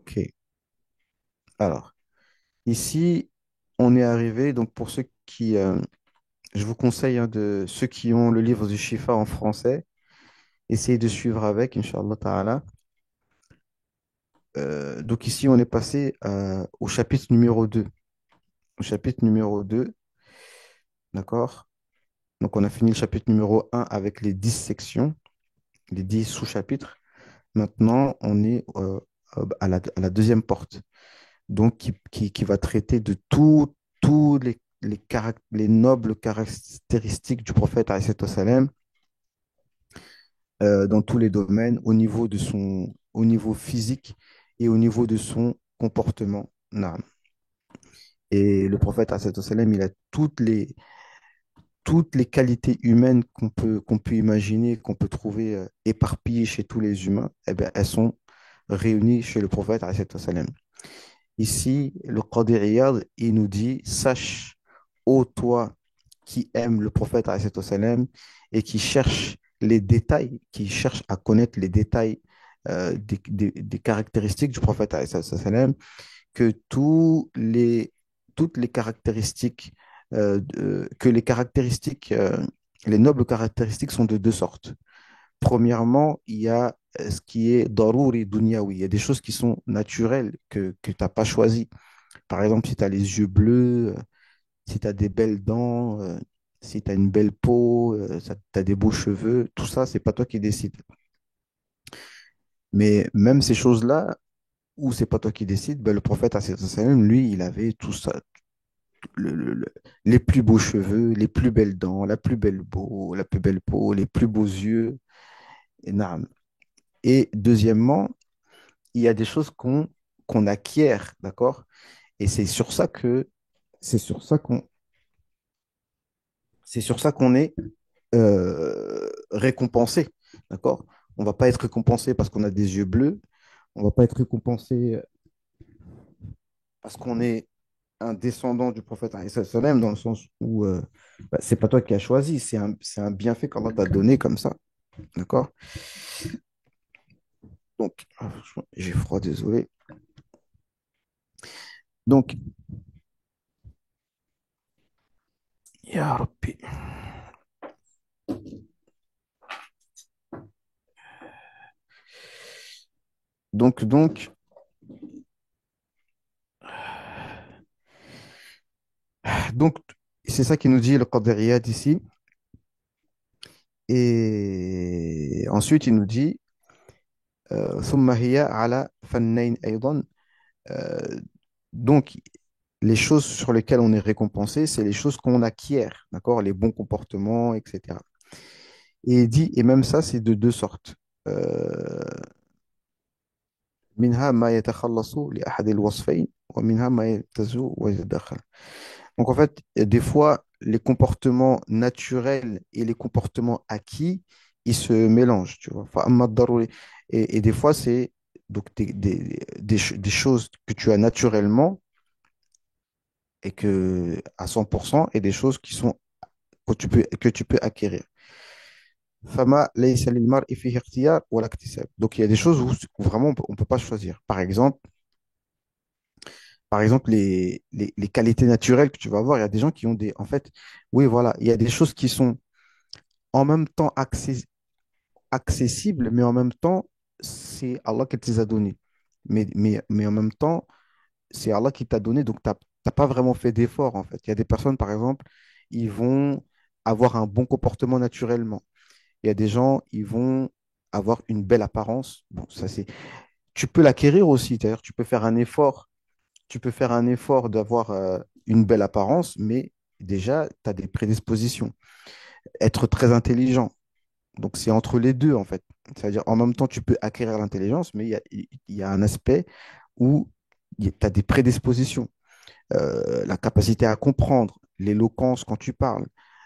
Ok. Alors, ici, on est arrivé. Donc, pour ceux qui, je vous conseille hein, de ceux qui ont le livre du Shifa en français, essayez de suivre avec, Inch'Allah Ta'ala. Donc, ici, on est passé au chapitre numéro 2. Au chapitre numéro 2, d'accord? Donc, on a fini le chapitre numéro 1 avec les 10 sections, les 10 sous-chapitres. Maintenant, on est à la deuxième porte, donc qui va traiter de tous les nobles caractéristiques du prophète alayhi salam, dans tous les domaines, au niveau physique et au niveau de son comportement. Naam. Et le prophète alayhi salam, il a toutes les qualités humaines qu'on peut imaginer, qu'on peut trouver éparpillées chez tous les humains, eh bien, elles sont réunies chez le prophète alayhi salam. Ici, le Qadi Iyad, il nous dit, sache, ô toi qui aime le prophète alayhi salam et qui cherche les détails, qui cherche à connaître les détails des caractéristiques du prophète alayhi salam, que toutes les caractéristiques, que les caractéristiques, les nobles caractéristiques sont de deux sortes. Premièrement, il y a ce qui est daruri dunyawi. Il y a des choses qui sont naturelles que tu n'as pas choisies. Par exemple, si tu as les yeux bleus, si tu as des belles dents, si tu as une belle peau, tu as des beaux cheveux, tout ça, c'est pas toi qui décides. Mais même ces choses-là, où c'est pas toi qui décides, ben, le prophète, lui, il avait tout ça, les plus beaux cheveux, les plus belles dents, la plus belle peau, les plus beaux yeux. Et, naam. Et deuxièmement, il y a des choses qu'on acquiert, d'accord? Et c'est sur ça qu'on c'est sur ça qu'on est récompensé, d'accord? On va pas être récompensé parce qu'on a des yeux bleus, on va pas être récompensé parce qu'on est un descendant du prophète alayhi salam, dans le sens où bah, c'est pas toi qui as choisi, c'est un bienfait qu'on t'a donné comme ça, d'accord? Donc, ah, j'ai froid, désolé. Donc, Ya Rabbi. Donc, donc, c'est ça qui nous dit le Qadiriyat ici. Et ensuite, il nous dit ثم هي على فنين أيضا. Euh, donc, les choses sur lesquelles on est récompensé, c'est les choses qu'on acquiert, d'accord? Les bons comportements, etc. Et il dit, et même ça, c'est de deux sortes. Euh, منها ما يتخلص لأحد الوصفين ومنها ما يتزو ويتدخل. Donc, en fait, des fois, les comportements naturels et les comportements acquis, ils se mélangent, tu vois. فأما الضروري- et des fois, c'est donc des choses que tu as naturellement et que à 100% et des choses qui sont que tu peux acquérir. فما ليس للمرء فيه اختيار ولا اكتساب. Donc il y a des choses où vraiment on peut pas choisir. Par exemple les qualités naturelles que tu vas avoir, il y a des gens qui ont des en fait oui voilà, il y a des choses qui sont en même temps accessibles mais en même temps c'est Allah qui te les a données. Mais en même temps, c'est Allah qui t'a donné, donc tu n'as pas vraiment fait d'effort, en fait. Il y a des personnes, par exemple, ils vont avoir un bon comportement naturellement. Il y a des gens, ils vont avoir une belle apparence. Bon, ça c'est. Tu peux l'acquérir aussi, c'est-à-dire tu peux faire un effort. Tu peux faire un effort d'avoir une belle apparence, mais déjà, tu as des prédispositions. Être très intelligent. Donc, c'est entre les deux, en fait. C'est-à-dire, en même temps, tu peux acquérir l'intelligence, mais il y a un aspect où tu as des prédispositions. La capacité à comprendre, l'éloquence quand tu parles,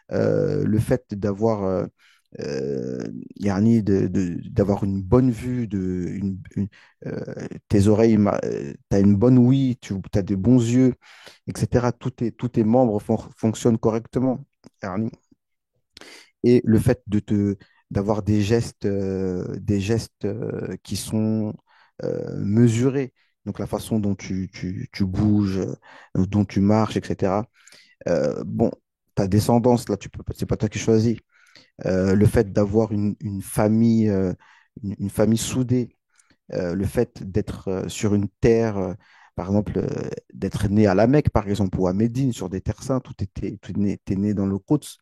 le fait d'avoir euh, yani d'avoir une bonne vue, tes oreilles, tu as une bonne ouïe, tu as de bons yeux, etc. Tous tes membres fonctionnent correctement. Yani. Et le fait d'avoir des gestes qui sont mesurés, donc la façon dont tu bouges, dont tu marches, etc. Bon, ta descendance, là, c'est pas toi qui choisis. Le fait d'avoir une famille soudée, le fait d'être sur une terre, par exemple, d'être né à la Mecque, par exemple, ou à Médine, sur des terres saintes, où t'es né dans le Quds.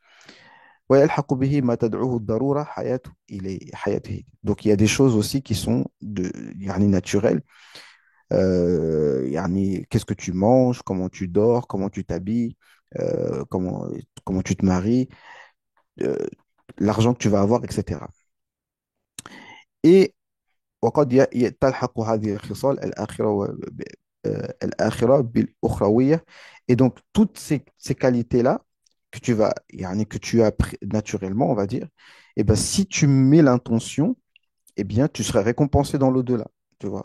ويلحق به ما تدعوه الضرورة حياته. Donc il y a des choses aussi qui sont يعني naturelles. Qu'est-ce que tu manges, comment tu dors, comment tu t'habilles, comment tu te maries, euh, l'argent que tu vas avoir, etc. Et وقد تلحق هذه الخصال الآخرة بالأخروية. Et donc, toutes ces qualités-là que tu as naturellement, on va dire, et ben, si tu mets l'intention, eh bien, tu seras récompensé dans l'au-delà. Tu vois,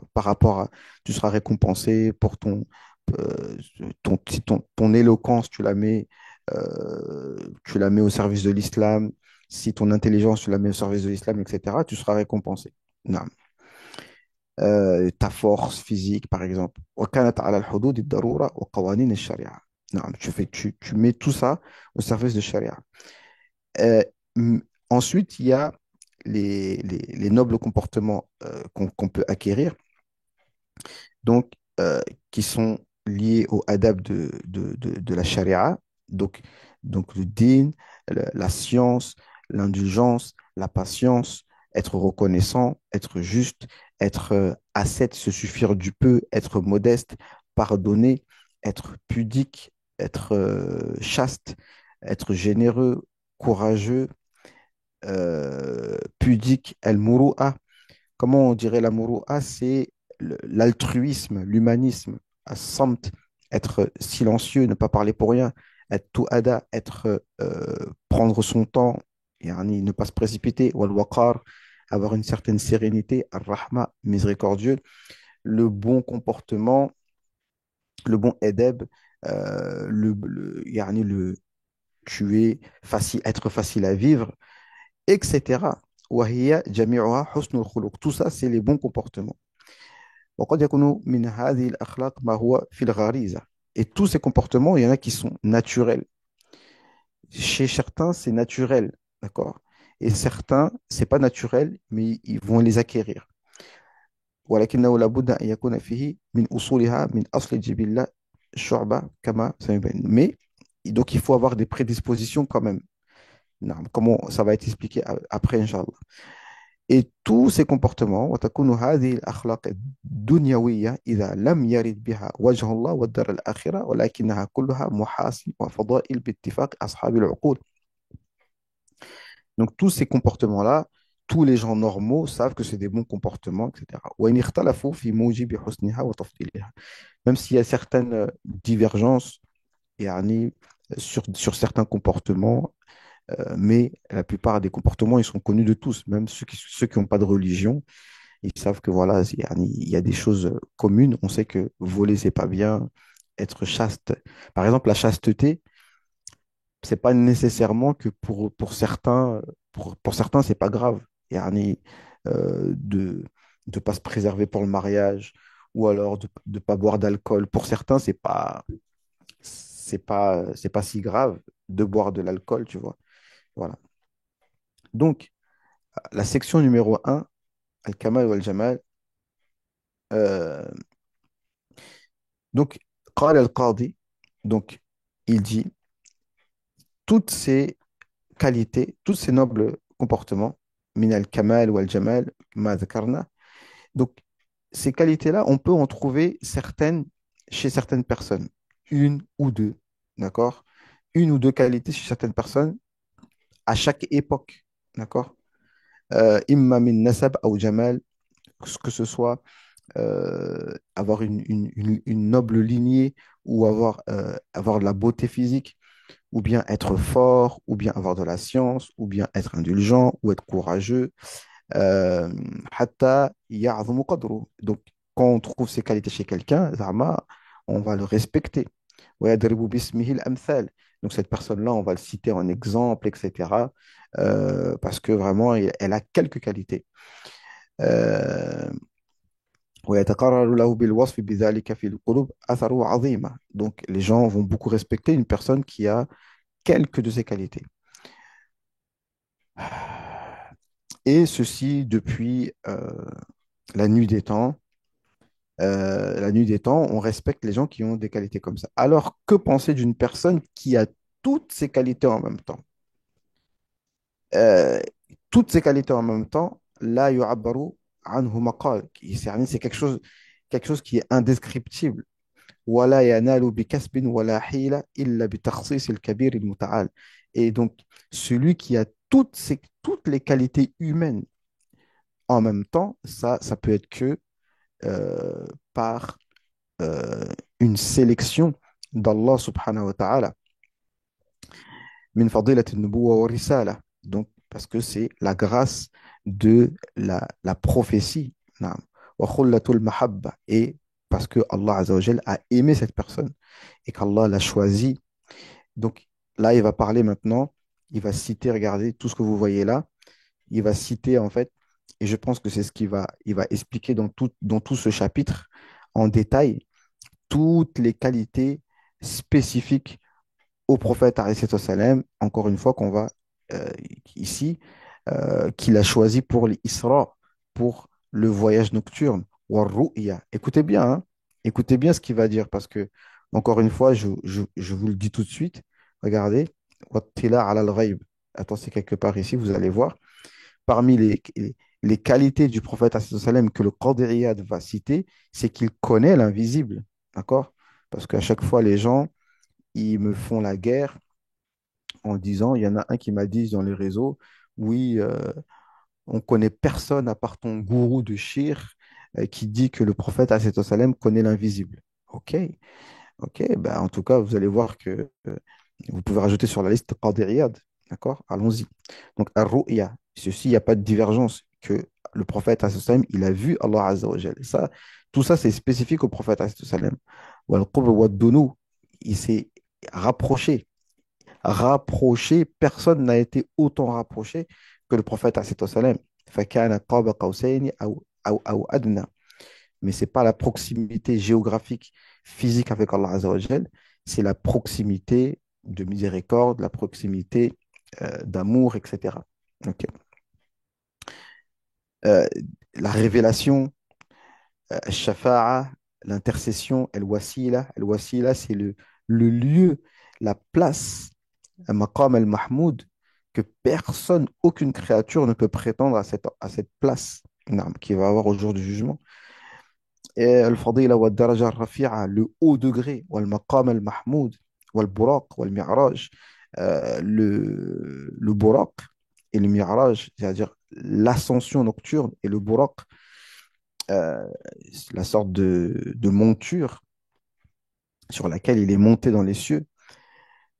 tu seras récompensé pour euh, si ton éloquence, tu la mets au service de l'islam. Si ton intelligence, tu la mets au service de l'islam, etc., tu seras récompensé. Non. Ta force physique, par exemple. وكانت على الحدود الضرورة وقوانين الشريعة. Non, tu mets tout ça au service de Sharia. Euh, m- Ensuite, il y a les nobles comportements qu'on peut acquérir, donc qui sont liés au adab de la charia, donc, donc le din, la science, l'indulgence, la patience, être reconnaissant, être juste, être ascète, se suffire du peu, être modeste, pardonner, être pudique, être chaste, être généreux, courageux, pudique, al-muru'a. Comment on dirait la muru'a? C'est l'altruisme, l'humanisme, as-samt, être silencieux, ne pas parler pour rien, être tu'ada, prendre son temps, yani ne pas se précipiter, wal-waqar, avoir une certaine sérénité, ar-rahma, miséricordieux, le bon comportement, le bon edeb, yani être facile à vivre, etc. وهي جميعها حسن الخلق. Tout ça, c'est les bons comportements. وقد يكون من هذه الأخلاق ما هو في الغريزة. Et tous ces comportements, il y en a qui sont naturels. Chez certains, c'est naturel, d'accord? Et certains, c'est pas naturel, mais ils vont les acquérir. ولكنه لابد أن يكون فيه من أصولها من أصل الجبلة شعبة كما سيبين. Mais donc il faut avoir des prédispositions quand même. Non, comment ça va être expliqué après, Inch'Allah. Et tous ces comportements وتكون هذه الأخلاق الدنيوية إذا لم يرد بها وجه الله والدار الآخرة ولكنها كلها محاسن وفضائل باتفاق أصحاب العقول. Donc tous ces comportements-là, tous les gens normaux savent que c'est des bons comportements, etc. وإن اختلفوا في موجب حسنها وتفضيلها. Même s'il y a certaines divergences يعني, sur certains comportements, mais la plupart des comportements, ils sont connus de tous, même ceux qui n'ont pas de religion. Ils savent que voilà, il y a des choses communes. On sait que voler, c'est pas bien. Être chaste. Par exemple, la chasteté, c'est pas nécessairement que pour certains, c'est pas grave. Yani, de ne pas se préserver pour le mariage ou alors de ne pas boire d'alcool. Pour certains, c'est pas si grave de boire de l'alcool, tu vois. Voilà. Donc, la section numéro un, Al-Kamal ou Al-Jamal, euh, donc, قال القاضي, donc, il dit, toutes ces qualités, tous ces nobles comportements, min al-kamal ou al-jamal, ma dhakarna, donc, ces qualités-là, on peut en trouver certaines chez certaines personnes, une ou deux, d'accord? Une ou deux qualités chez certaines personnes à chaque époque, d'accord? Imma min nasab ou jamal, que ce soit avoir une noble lignée ou avoir de la beauté physique, ou bien être fort, ou bien avoir de la science, ou bien être indulgent, ou être courageux. حتى يعظم قدره. Donc, quand on trouve ces qualités chez quelqu'un, zama, on va le respecter. ويضرب باسمه الأمثال. Donc, cette personne-là, on va le citer en exemple, etc. Parce que vraiment, elle a quelques qualités. Euh, ويتقرر له بالوصف بذلك في القلوب أثره عظيمة. Donc, les gens vont beaucoup respecter une personne qui a quelques de ces qualités. Et ceci depuis la nuit des temps. La nuit des temps, on respecte les gens qui ont des qualités comme ça. Alors, que penser d'une personne qui a toutes ces qualités en même temps? Euh, Toutes ces qualités en même temps, la yu'abbaru anhu maqal. C'est quelque chose qui est indescriptible. ولا ينال بكسب ولا حيلة إلا بتخصيص الكبير المتعال. Et donc, celui qui a toutes les qualités humaines en même temps, ça peut être que par euh, une sélection d'Allah subhanahu wa ta'ala, min fadilat al-nubuwwa wa risala. Donc, parce que c'est la grâce de la prophétie. Naam. Wa khullatul mahabba. Et parce que Allah Azza wa Jal a aimé cette personne et qu'Allah l'a choisi. Donc là, il va parler maintenant, il va citer, regardez, tout ce que vous voyez là, il va citer en fait, et je pense que c'est ce il va expliquer dans tout ce chapitre en détail toutes les qualités spécifiques au prophète alayhi salam, encore une fois qu'on va euh, ici, qu'il a choisi pour l'Isra, pour le voyage nocturne, wa ru'ya. Écoutez bien, hein, écoutez bien ce qu'il va dire, parce que, encore une fois, je vous le dis tout de suite, regardez, wattila ala al-ghayb. Attends, c'est quelque part ici, vous allez voir, parmi les qualités du prophète alayhi salam que le Qadi Iyad va citer, c'est qu'il connaît l'invisible, d'accord? Parce qu'à chaque fois, les gens, ils me font la guerre en disant, il y en a un qui m'a dit dans les réseaux, oui, on connaît personne à part ton gourou de shir qui dit que le prophète sallam connaît l'invisible. Ok, ok, ben, en tout cas, vous allez voir que vous pouvez rajouter sur la liste Qadi Iyad. D'accord? Allons-y. Donc, Ar-Ru'ya, ceci, il n'y a pas de divergence, que le prophète sallam, il a vu Allah Azza wa Jal. Ça, tout ça, c'est spécifique au prophète sallam. Wal qurb wa dunu, il s'est rapproché rapproché, personne n'a été autant rapproché que le prophète alayhi salam. فكان قاب قوسين أو أدنى. Mais ce n'est pas la proximité géographique, physique avec Allah Azza wa Jal, c'est la proximité de miséricorde, la proximité d'amour, etc. Ok. Euh, la révélation, shafa'a, l'intercession, el-wasila. El-wasila, c'est le lieu, la place un maqam al-mahmoud, que personne, aucune créature ne peut prétendre à cette place naam, qui va avoir au jour du jugement. Et al-fadila wa daraja al-rafi'a, le haut degré, wa al-maqam al-mahmoud, wa al-buraq, wa al-mi'raj, le buraq et le mi'raj, c'est-à-dire l'ascension nocturne et le buraq, euh, la sorte de monture sur laquelle il est monté dans les cieux,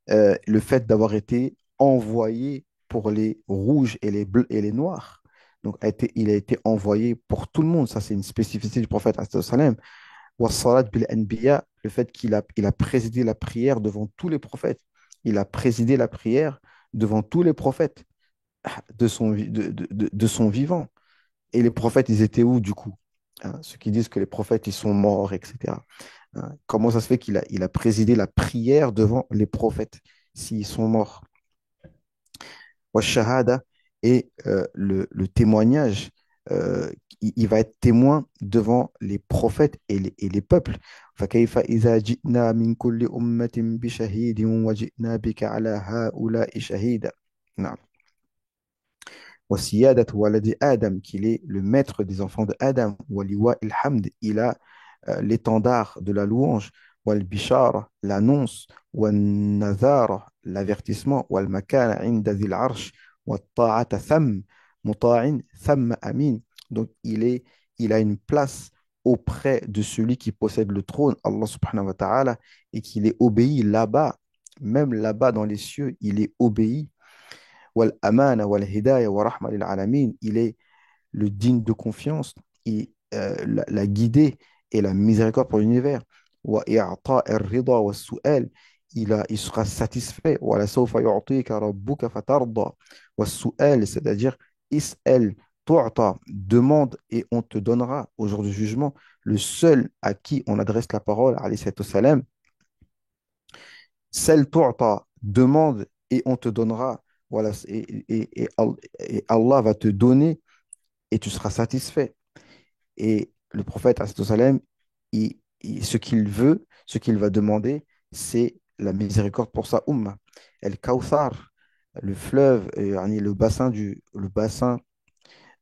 le fait d'avoir été envoyé pour les rouges et les bleus et les noirs. Donc, il a été envoyé pour tout le monde. Ça, c'est une spécificité du prophète. Salam. Wassalat bil anbiya, le fait il a présidé la prière devant tous les prophètes. Il a présidé la prière devant tous les prophètes de son vivant. Et les prophètes, ils étaient où du coup? Hein, ceux qui disent que les prophètes, ils sont morts, etc. Hein, comment ça se fait il a présidé la prière devant les prophètes s'ils sont morts? Wa shahada et le témoignage, il va être témoin devant les prophètes et les peuples. فكيف إذا جئنا من كل أمة بشهيد وجئنا بك على هؤلاء شهيدا. نعم. وسيادة ولد Adam, qu'il est le maître des enfants de Adam. Waliwa il-hamd, il a l'étendard de la louange. Wal-bishara, l'annonce. Wal-nazara, l'avertissement. Wal-makana inda dhil arsh. Wal-ta'ata tham, muta'in tham amin. Donc il a une place auprès de celui qui possède le trône, Allah subhanahu wa ta'ala, et qu'il est obéi là-bas, même là-bas dans les cieux, il est obéi. Wal-amana, wal-hidaya, wa rahma lil alamin, il est le digne de confiance, et la guidée et la miséricorde pour l'univers. Wa i'ata ar-rida wa su'al, il sera satisfait. Wa la sawfa yu'tika rabbuka fatarda. Wa su'al, c'est-à-dire is'al, tu'ta, demande et on te donnera au jour du jugement. Le seul à qui on adresse la parole, alayhi salatu wassalam, celle tu'ta, demande et on te donnera. Voilà, et Allah va te donner et tu seras satisfait. Et le prophète, alayhi salatu wassalam, ce qu'il veut, ce qu'il va demander, c'est la miséricorde pour sa umma. El Kawthar, le fleuve, le bassin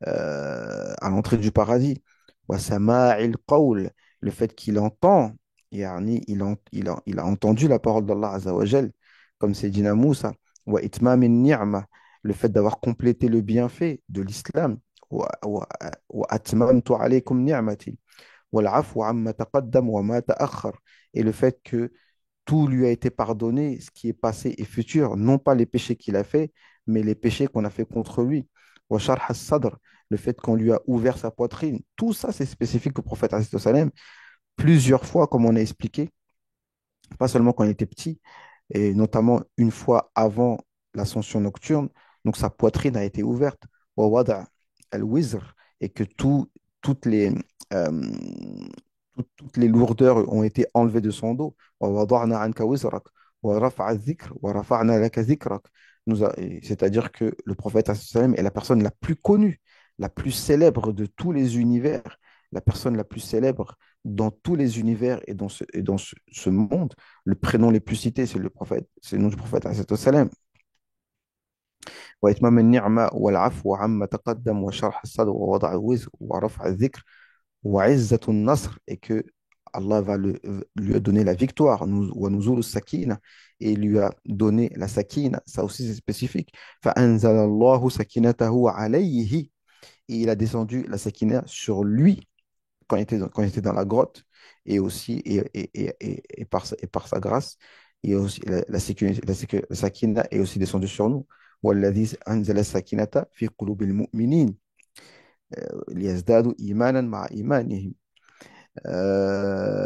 à l'entrée du paradis. Wa sama'il qawl, le fait qu'il entend, yani, il a entendu la parole d'Allah Azza wa Jal, comme c'est dit Moussa. Wa itmam ni'ma, le fait d'avoir complété le bienfait de l'islam. Wa atmamtu alaykum ni'mati. Wal afwa amma taqaddam wa ma ta'akhkhar. Et le fait que tout lui a été pardonné, ce qui est passé et futur, non pas les péchés qu'il a fait, mais les péchés qu'on a fait contre lui. Wa sharh as-sadr, le fait qu'on lui a ouvert sa poitrine. Tout ça, c'est spécifique au prophète alayhi salam. Plusieurs fois, comme on a expliqué, pas seulement quand il était petit, et notamment une fois avant l'ascension nocturne, donc sa poitrine a été ouverte. Wa wada' al-wizr, et que toutes euh, toutes les lourdeurs ont été enlevées de son dos. Wa wada'na anka wizrak, wa rafa'a dhikr, wa rafa'na laka dhikrak. C'est-à-dire que le prophète sallam est la personne la plus connue, la plus célèbre de tous les univers, la personne la plus célèbre dans tous les univers et dans ce monde. Le prénom le plus cité, c'est le prophète, c'est le nom du prophète sallam. وإتمام النعمة والعفو عما تقدم وشرح الصدر ووضع الوزر ورفع الذكر وعزة النصر, et que Allah lui a donné la victoire, ونزول السكينة, et il lui a donné la sakina, ça aussi c'est spécifique. فأنزل الله سكينته عليه, et il a descendu la sakina sur lui quand il était dans la grotte, et aussi et par sa grâce, et aussi la sakina est aussi descendue sur nous. والذي أنزل السكينة في قلوب المؤمنين ليزدادوا إيمانا مع إيمانهم.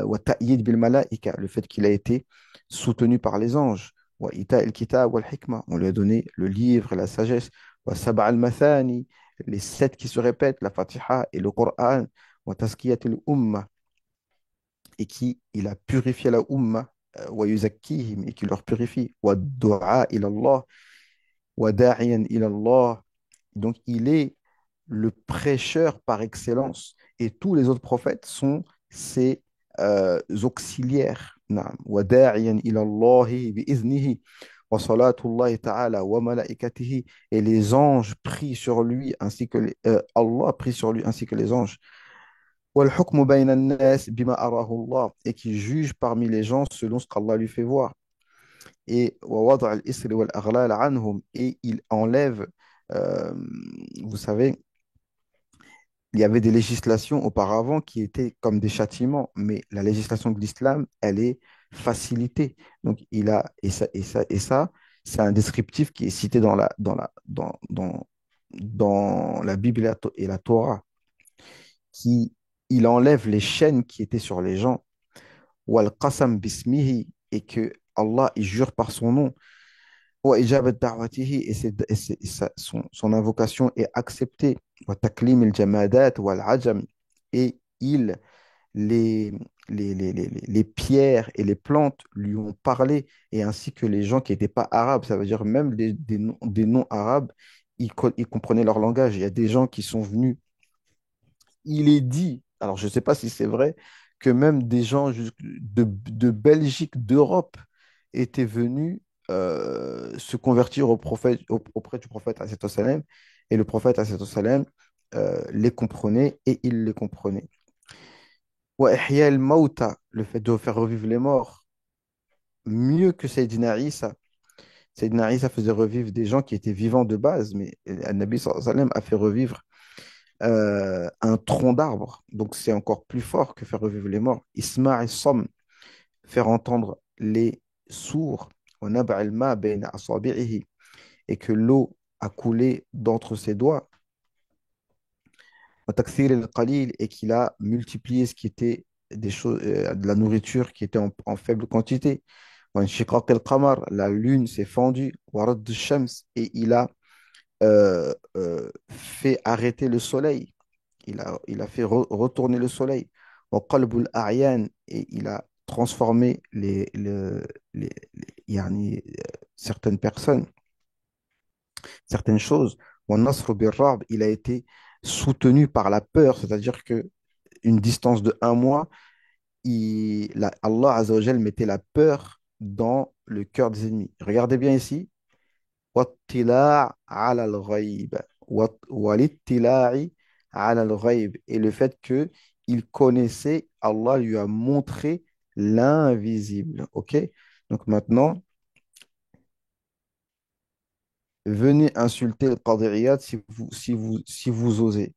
والتأييد بالملائكة, le fait qu'il a été soutenu par les anges. وإيتاء الكتاب والحكمة, on lui a donné le livre et la sagesse. وسبع المثاني, les sept qui se répètent, la Fatiha et le Coran. وتزكية الأمة, et qui il a purifié la umma. ويزكيهم, et qui leur purifie. والدعاء إلى الله وداعيا إلى الله, donc il est le prêcheur par excellence et tous les autres prophètes sont ses auxiliaires. نعم. وداعيا إلى الله بإذنه وصلاة الله تعالى وملائكته, et les anges prient sur lui ainsi que Allah prie sur lui ainsi que les anges. والحكم بين الناس بما أراه الله, et qui juge parmi les gens selon ce qu'Allah lui fait voir. Et ووضع الإسر والأغلال عنهم, et il enlève, euh, vous savez, il y avait des législations auparavant qui étaient comme des châtiments, mais la législation de l'islam, elle est facilitée. Donc, et ça, c'est un descriptif qui est cité dans la Bible et la Torah, qui, il enlève les chaînes qui étaient sur les gens, ou al-qasam bismihi, et que Allah, il jure par son nom, wa ijabat da'watihi, son invocation est acceptée, wa taklim al-jamadat wal ajam, et les, les pierres et les plantes lui ont parlé, et ainsi que les gens qui n'étaient pas arabes, ça veut dire même des non-arabes, ils comprenaient leur langage. Il y a des gens qui sont venus, il est dit, alors je ne sais pas si c'est vrai, que même des gens de Belgique, d'Europe, étaient venus se convertir auprès du prophète alayhi salam, et le prophète alayhi salam les comprenait et il les comprenait. Wa ihya al-mauta, le fait de faire revivre les morts, mieux que Sayyidina Isa. Sayyidina Isa faisait revivre des gens qui étaient vivants de base, mais Nabi sallallahu alayhi wa sallam a fait revivre un tronc d'arbre. Donc c'est encore plus fort que faire revivre les morts. Isma' al-Samm, faire entendre les sourds. Wa naba' al-ma' bayna asabi'ihi, et que l'eau a coulé d'entre ses doigts. Wa takthir al-qalil, et qu'il a multiplié ce qui était des choses, de la nourriture qui était en faible quantité. Wa inshiqaq al-qamar, la lune s'est fendue. Wa radd al-shams, et il a fait arrêter le soleil. Il a fait retourner le soleil. Wa qalbul a'yan, et il a transformé yani, certaines personnes, certaines choses. Wa nasr bil ra'b, il a été soutenu par la peur, c'est-à-dire que une distance de 1 mois, Allah Azza wa Jal mettait la peur dans le cœur des ennemis. Regardez bien ici. واطلاع على الغيب والاطلاع على الغيب, et le fait que il connaissait, Allah lui a montré l'invisible. Ok? Donc maintenant, venez insulter le Qadiriyat si vous osez.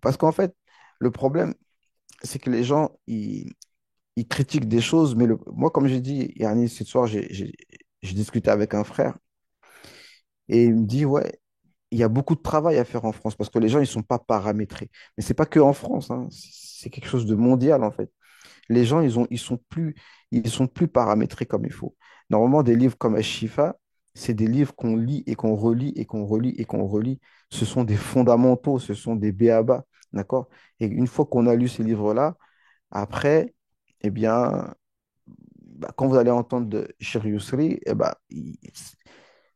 Parce qu'en fait, le problème, c'est que les gens, ils critiquent des choses, mais moi, comme j'ai dit, yani, ce soir, j'ai discuté avec un frère et il me dit, ouais, il y a beaucoup de travail à faire en France parce que les gens, ils sont pas paramétrés. Mais c'est pas que en France, hein. C'est quelque chose de mondial, en fait. Les gens, ils sont plus paramétrés comme il faut. Normalement, des livres comme Ash-Shifa, c'est des livres qu'on lit et qu'on relit et qu'on relit et qu'on relit. Ce sont des fondamentaux, ce sont des béabas, d'accord? Et une fois qu'on a lu ces livres-là, après, eh bien, bah, quand vous allez entendre de Cheikh Yousri, eh ben,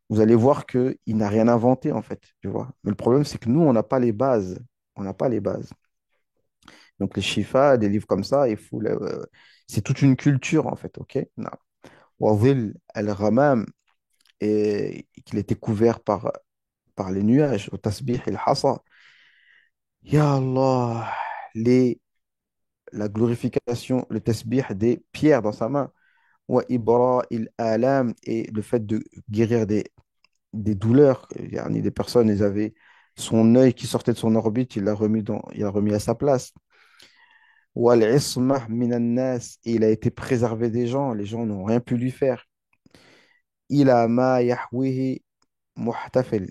vous allez voir qu'il n'a rien inventé, en fait, tu vois. Mais le problème, c'est que nous, on n'a pas les bases. On n'a pas les bases. Donc, les Shifa, des livres comme ça, c'est toute une culture, en fait, ok? Non. Wadhil al-Ghamam, et qu'il était couvert par les nuages, au tasbih et al-hasa. Ya Allah, les, la glorification, le tasbih des pierres dans sa main. Wa ibra il-alam, et le fait de guérir des douleurs. Yani des personnes, ils avaient son œil qui sortait de son orbite, il l'a remis à sa place. Wal ismah minan nas, et il a été préservé des gens, les gens n'ont rien pu lui faire. Ila ma yahwihi muhtafil,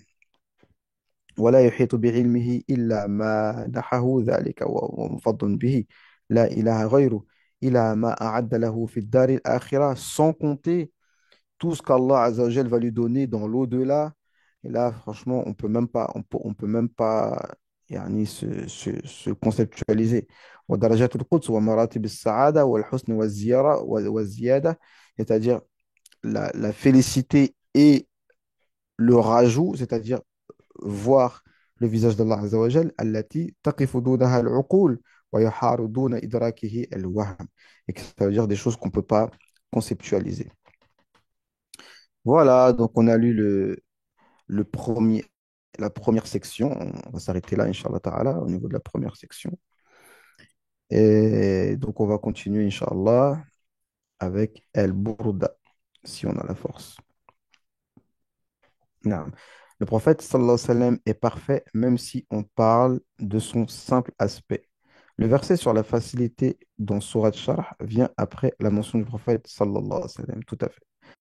ولا يحيط بعلمه إلا ما نحه ذلك ومفضل به لا إله غيره إلى ما أعد له في الدار الآخرة, sans compter tout ce qu'Allah Azza wa Jal va lui donner dans l'au-delà. Et là, franchement, on peut même pas يعني, se conceptualiser. ودرجات القدس ومراتب السعادة والحسن والزيارة والزيادة, c'est-à-dire la félicité et le rajout, c'est-à-dire voir le visage d'Allah Azza wa Jal, التي تقف دونها العقول ويحار دون إدراكه الوهم. Et que ça veut dire des choses qu'on ne peut pas conceptualiser. Voilà, donc on a lu la première section. On va s'arrêter là, Inch'Allah Ta'ala, au niveau de la première section. Et donc on va continuer, Inch'Allah, avec El Burda, si on a la force. Naam. Le prophète, sallallahu alayhi wa sallam, est parfait, même si on parle de son simple aspect. Le verset sur la facilité dans Surat Sharh vient après la mention du prophète, sallallahu alayhi wa sallam, tout à fait.